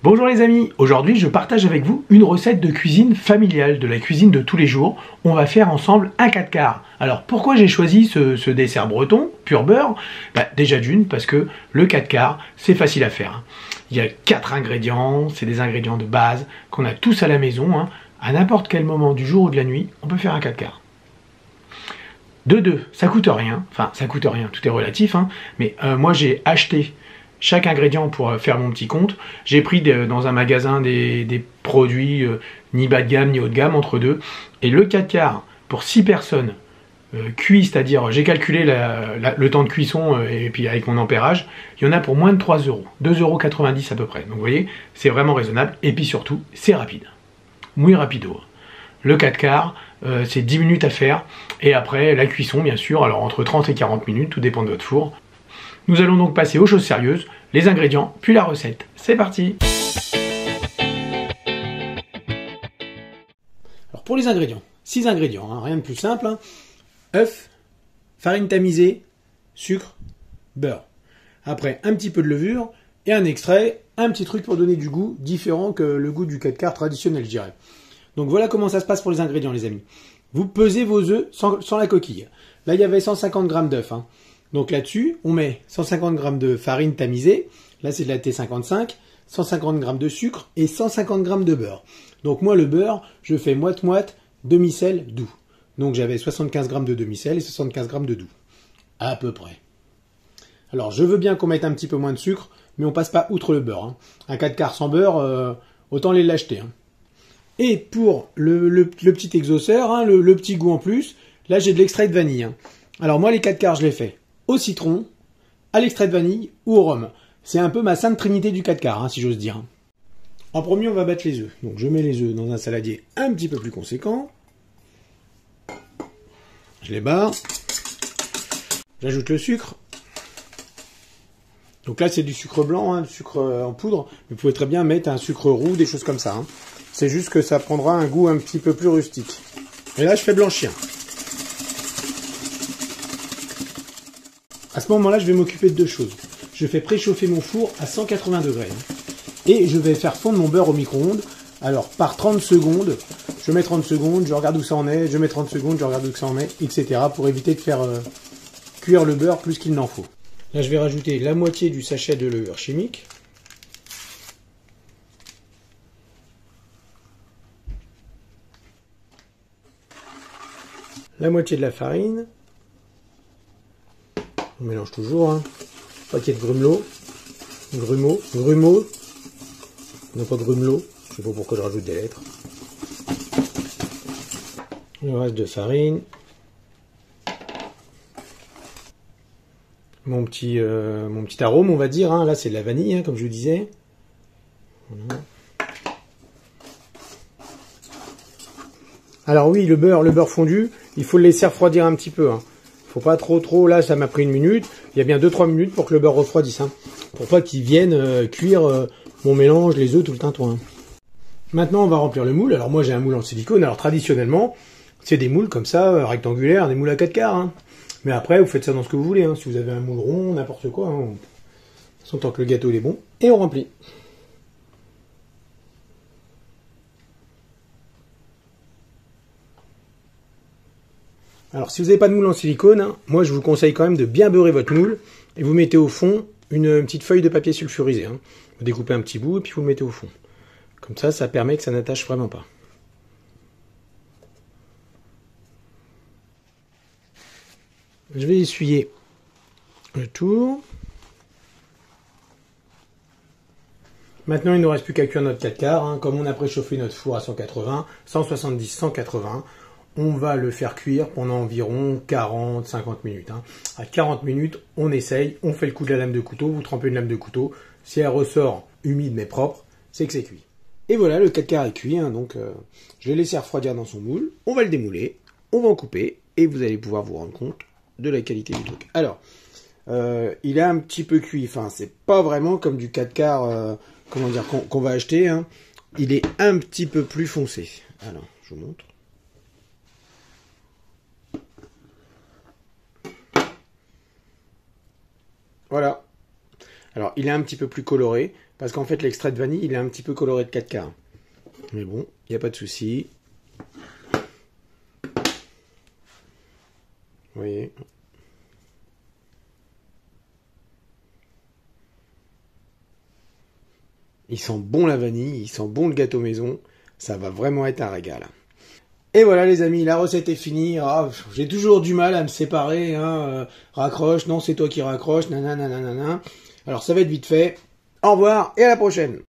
Bonjour les amis, aujourd'hui je partage avec vous une recette de cuisine familiale, de la cuisine de tous les jours. On va faire ensemble un 4 quarts. Alors pourquoi j'ai choisi ce dessert breton, pur beurre? Déjà d'une, parce que le 4 quarts, c'est facile à faire. Il y a 4 ingrédients, c'est des ingrédients de base qu'on a tous à la maison. À n'importe quel moment du jour ou de la nuit, on peut faire un 4 quarts. De deux, ça coûte rien, enfin ça coûte rien, tout est relatif, mais moi j'ai acheté chaque ingrédient pour faire mon petit compte. J'ai pris dans un magasin des produits ni bas de gamme ni haut de gamme, entre deux. Et le 4 quarts pour 6 personnes cuit, c'est-à-dire j'ai calculé le temps de cuisson et puis avec mon ampérage, il y en a pour moins de 3 euros, 2,90 € à peu près. Donc vous voyez, c'est vraiment raisonnable et puis surtout, c'est rapide. Muy rapido. Le 4 quarts, c'est 10 minutes à faire et après la cuisson bien sûr, alors entre 30 et 40 minutes, tout dépend de votre four. Nous allons donc passer aux choses sérieuses, les ingrédients, puis la recette. C'est parti! Alors pour les ingrédients, 6 ingrédients, rien de plus simple. Œuf, farine tamisée, sucre, beurre. Après, un petit peu de levure et un extrait, un petit truc pour donner du goût, différent que le goût du 4 quarts traditionnel, je dirais. Donc voilà comment ça se passe pour les ingrédients, les amis. Vous pesez vos œufs sans la coquille. Là, il y avait 150 g d'œufs. Donc là-dessus, on met 150 g de farine tamisée, là c'est de la T55, 150 g de sucre et 150 g de beurre. Donc moi le beurre, je fais moite-moite, demi-sel, doux. Donc j'avais 75 g de demi-sel et 75 g de doux. À peu près. Alors je veux bien qu'on mette un petit peu moins de sucre, mais on passe pas outre le beurre. Un 4 quarts sans beurre, autant les l'acheter. Et pour le petit exauceur, le petit goût en plus, là j'ai de l'extrait de vanille. Alors moi les 4 quarts je les fais au citron, à l'extrait de vanille ou au rhum. C'est un peu ma sainte trinité du 4 quarts, si j'ose dire. En premier, on va battre les œufs. Donc je mets les œufs dans un saladier un petit peu plus conséquent. Je les barre. J'ajoute le sucre. Donc là, c'est du sucre blanc, du sucre en poudre. Vous pouvez très bien mettre un sucre roux, des choses comme ça. C'est juste que ça prendra un goût un petit peu plus rustique. Et là, je fais blanchir. À ce moment-là, je vais m'occuper de deux choses. Je fais préchauffer mon four à 180 degrés. Et je vais faire fondre mon beurre au micro-ondes. Alors, par 30 secondes, je mets 30 secondes, je regarde où ça en est, je mets 30 secondes, je regarde où ça en est, etc. pour éviter de faire cuire le beurre plus qu'il n'en faut. Là, je vais rajouter la moitié du sachet de levure chimique. La moitié de la farine. On mélange toujours, paquet de grumelots, grumeaux, non pas grumelot, je sais pas pourquoi je rajoute des lettres. Le reste de farine. Mon petit arôme, on va dire, là c'est de la vanille, comme je vous disais. Voilà. Alors oui, le beurre fondu, il faut le laisser refroidir un petit peu. Faut pas trop, là ça m'a pris 1 minute, il y a bien 2-3 minutes pour que le beurre refroidisse, pour pas qu'il vienne cuire mon mélange, les œufs, tout le tintouin. Maintenant on va remplir le moule. Alors moi j'ai un moule en silicone, alors traditionnellement c'est des moules comme ça, rectangulaires, des moules à 4 quarts. Mais après vous faites ça dans ce que vous voulez, si vous avez un moule rond, n'importe quoi, de toute façon tant que le gâteau il est bon, et on remplit. Alors si vous n'avez pas de moule en silicone, moi je vous conseille quand même de bien beurrer votre moule et vous mettez au fond une petite feuille de papier sulfurisé. Vous découpez un petit bout et puis vous le mettez au fond. Comme ça permet que ça n'attache vraiment pas. Je vais essuyer le tour. Maintenant il ne nous reste plus qu'à cuire notre 4 quarts. Comme on a préchauffé notre four à 180, 170, 180. On va le faire cuire pendant environ 40-50 minutes. À 40 minutes, on essaye, on fait le coup de la lame de couteau, vous trempez une lame de couteau. Si elle ressort humide mais propre, c'est que c'est cuit. Et voilà, le 4 quarts est cuit, donc je l'ai laissé refroidir dans son moule. On va le démouler, on va en couper, et vous allez pouvoir vous rendre compte de la qualité du truc. Alors, il est un petit peu cuit, c'est pas vraiment comme du 4 quarts qu'on va acheter. Il est un petit peu plus foncé. Alors, je vous montre. Voilà. Alors, il est un petit peu plus coloré. Parce qu'en fait, l'extrait de vanille, il est un petit peu coloré de 4 quarts. Mais bon, il n'y a pas de souci. Vous voyez. Il sent bon la vanille, il sent bon le gâteau maison. Ça va vraiment être un régal. Et voilà les amis, la recette est finie. Ah, j'ai toujours du mal à me séparer. Hein. Raccroche, non c'est toi qui raccroche. Nanana. Alors ça va être vite fait. Au revoir et à la prochaine.